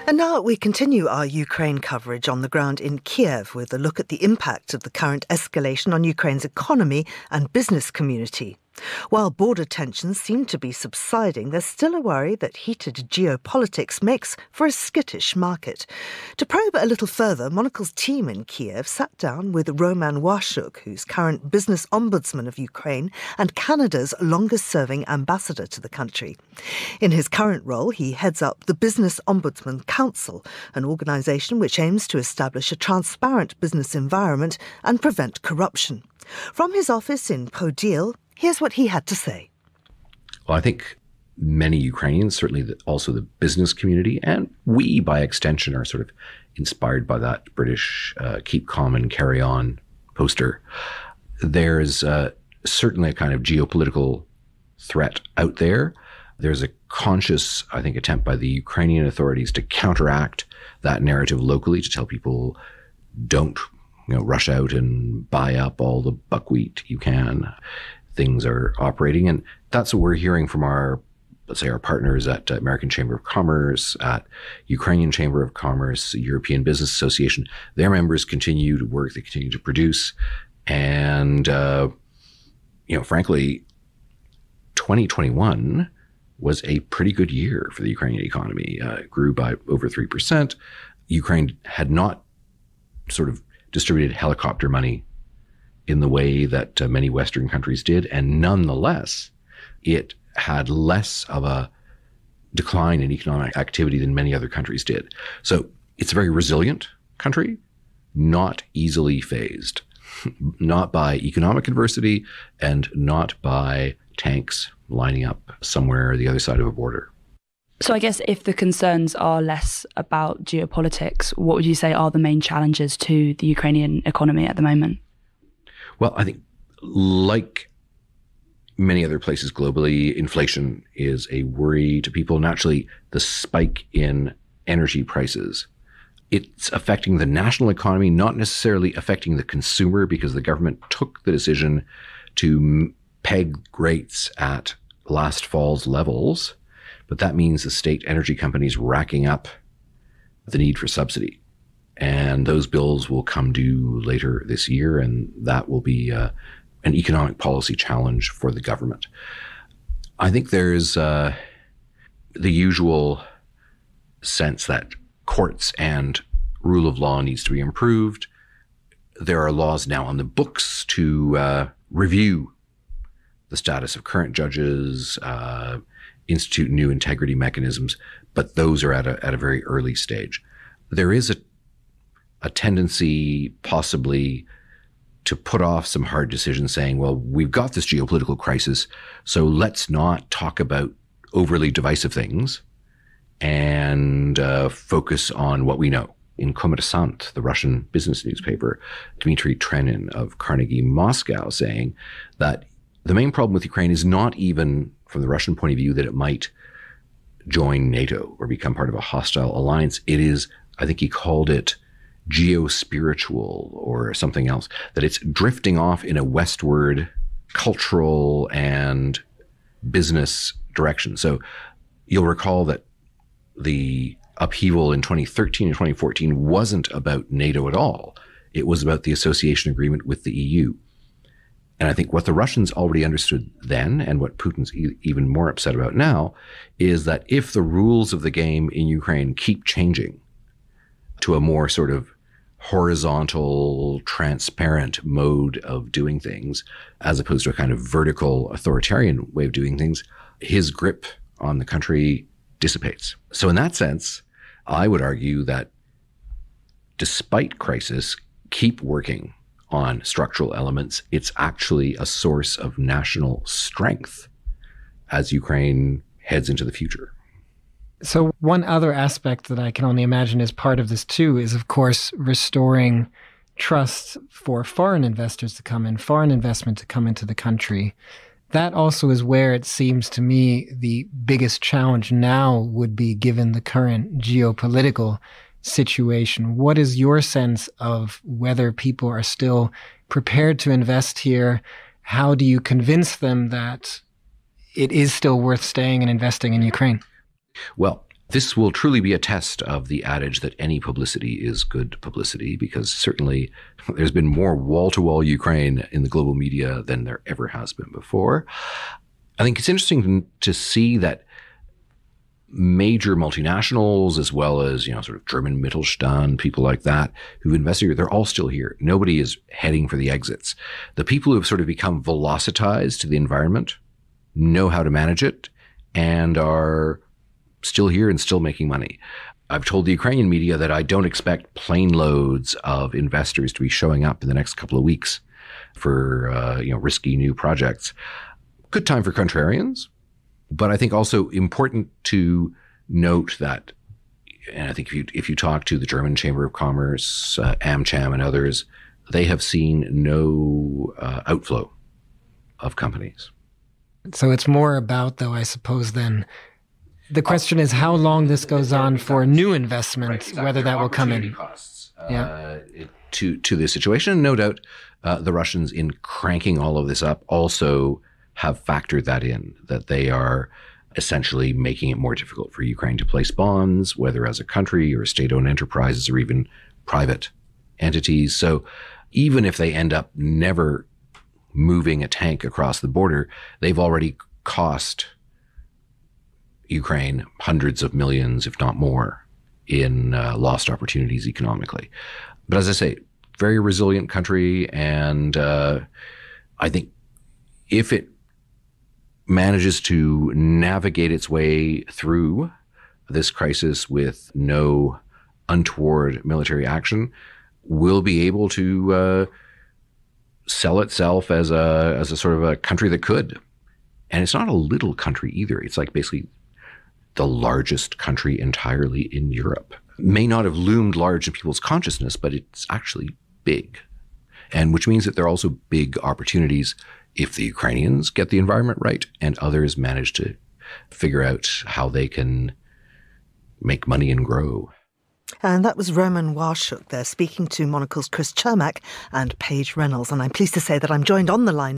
And now we continue our Ukraine coverage on the ground in Kiev with a look at the impact of the current escalation on Ukraine's economy and business community. While border tensions seem to be subsiding, there's still a worry that heated geopolitics makes for a skittish market. To probe a little further, Monocle's team in Kiev sat down with Roman Waschuk, who's current business-ombudsman of Ukraine and Canada's longest-serving ambassador to the country. In his current role, he heads up the Business-Ombudsman Council, an organisation which aims to establish a transparent business environment and prevent corruption. From his office in Podil, here's what he had to say. Well, I think many Ukrainians, certainly also the business community, and we, by extension, are sort of inspired by that British keep calm and carry on poster. There's certainly a kind of geopolitical threat out there. There's a conscious, I think, attempt by the Ukrainian authorities to counteract that narrative locally, to tell people don't rush out and buy up all the buckwheat you can. Things are operating. And that's what we're hearing from our partners at American Chamber of Commerce, at Ukrainian Chamber of Commerce, European Business Association. Their members continue to work, they continue to produce. And, frankly, 2021 was a pretty good year for the Ukrainian economy. It grew by over 3%. Ukraine had not sort of distributed helicopter money in the way that many Western countries did. And nonetheless, it had less of a decline in economic activity than many other countries did. So it's a very resilient country, not easily phased, not by economic adversity and not by tanks lining up somewhere the other side of a border. So I guess if the concerns are less about geopolitics, what would you say are the main challenges to the Ukrainian economy at the moment? Well, I think like many other places globally, inflation is a worry to people. Naturally, the spike in energy prices, it's affecting the national economy, not necessarily affecting the consumer, because the government took the decision to peg rates at last fall's levels. But that means the state energy companies racking up the need for subsidy. And those bills will come due later this year, and that will be an economic policy challenge for the government. I think there's the usual sense that courts and rule of law needs to be improved. There are laws now on the books to review the status of current judges, institute new integrity mechanisms, but those are at a very early stage. There is a tendency possibly to put off some hard decisions, saying, well, we've got this geopolitical crisis, so let's not talk about overly divisive things and focus on what we know. In Kommersant, the Russian business newspaper, Dmitry Trenin of Carnegie Moscow saying that the main problem with Ukraine is not even from the Russian point of view that it might join NATO or become part of a hostile alliance. It is, I think he called it, geospiritual or something else, that it's drifting off in a westward cultural and business direction. So you'll recall that the upheaval in 2013 and 2014 wasn't about NATO at all. It was about the association agreement with the EU. And I think what the Russians already understood then, and what Putin's even more upset about now, is that if the rules of the game in Ukraine keep changing to a more sort of horizontal, transparent mode of doing things, as opposed to a kind of vertical authoritarian way of doing things, his grip on the country dissipates. So in that sense, I would argue that despite crisis, keep working on structural elements. It's actually a source of national strength as Ukraine heads into the future. So one other aspect that I can only imagine is part of this too is, of course, restoring trust for foreign investors to come in, foreign investment to come into the country. That also is where it seems to me the biggest challenge now would be, given the current geopolitical situation. What is your sense of whether people are still prepared to invest here? How do you convince them that it is still worth staying and investing in Ukraine? Well, This will truly be a test of the adage that any publicity is good publicity, because certainly there's been more wall-to-wall Ukraine in the global media than there ever has been before. I think it's interesting to see that major multinationals, as well as, sort of German Mittelstand, people like that who've invested here, they're all still here. Nobody is heading for the exits. The people who have sort of become velocitized to the environment know how to manage it and are still here and still making money. I've told the Ukrainian media that I don't expect plane loads of investors to be showing up in the next couple of weeks for risky new projects. Good time for contrarians, but I think also important to note that, and I think if you talk to the German Chamber of Commerce, AmCham and others, they have seen no outflow of companies. So it's more about, though, I suppose, then, the question is how long this goes on for new investment, right, exactly. Whether that will come in. Costs, to this situation. No doubt the Russians, in cranking all of this up, also have factored that in, that they are essentially making it more difficult for Ukraine to place bonds, whether as a country or state-owned enterprises or even private entities. So even if they end up never moving a tank across the border, they've already cost Ukraine hundreds of millions, if not more, in lost opportunities economically. But as I say, very resilient country. And I think if it manages to navigate its way through this crisis with no untoward military action, will be able to sell itself as a sort of a country that could. And it's not a little country either. It's like basically the largest country entirely in Europe. May not have loomed large in people's consciousness, but it's actually big. And which means that there are also big opportunities if the Ukrainians get the environment right and others manage to figure out how they can make money and grow. And that was Roman Waschuk there, speaking to Monocle's Chris Chermak and Paige Reynolds. And I'm pleased to say that I'm joined on the line